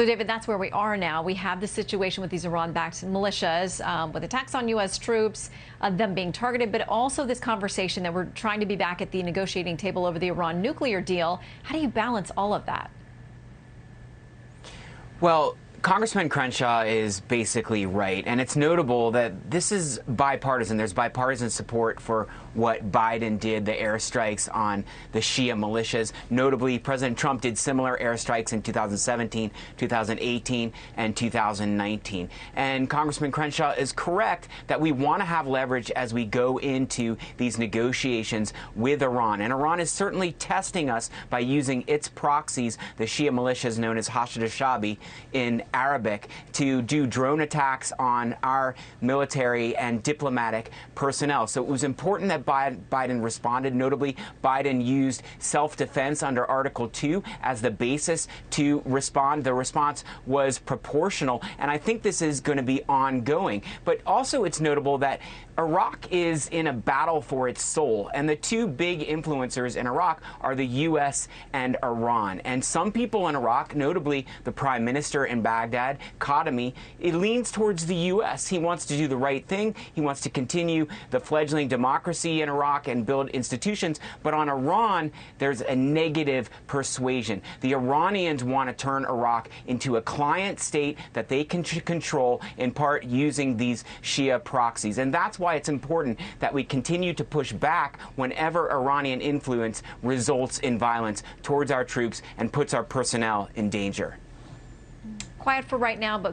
So, David, that's where we are now. We have the situation with these Iran-backed militias, with attacks on U.S. troops, them being targeted, but also this conversation that we're trying to be back at the negotiating table over the Iran nuclear deal. How do you balance all of that? Well, Congressman Crenshaw is basically right, and it's notable that this is bipartisan. There's bipartisan support for what Biden did, the airstrikes on the Shia militias. Notably, President Trump did similar airstrikes in 2017, 2018, and 2019. And Congressman Crenshaw is correct that we want to have leverage as we go into these negotiations with Iran. And Iran is certainly testing us by using its proxies, the Shia militias known as Hashd al-Shaabi in Arabic, to do drone attacks on our military and diplomatic personnel. So it was important that Biden responded. Notably, Biden used self-defense under Article 2 as the basis to respond. The response was proportional, and I think this is going to be ongoing. But also it's notable that Iraq is in a battle for its soul, and the two big influencers in Iraq are the U.S. and Iran. And some people in Iraq, notably the prime minister in Baghdad, Khatami, it leans towards the U.S. He wants to do the right thing. He wants to continue the fledgling democracy in Iraq and build institutions. But on Iran, there's a negative persuasion. The Iranians want to turn Iraq into a client state that they can control, in part using these Shia proxies. And that's why it's important that we continue to push back whenever Iranian influence results in violence towards our troops and puts our personnel in danger. Quiet for right now, but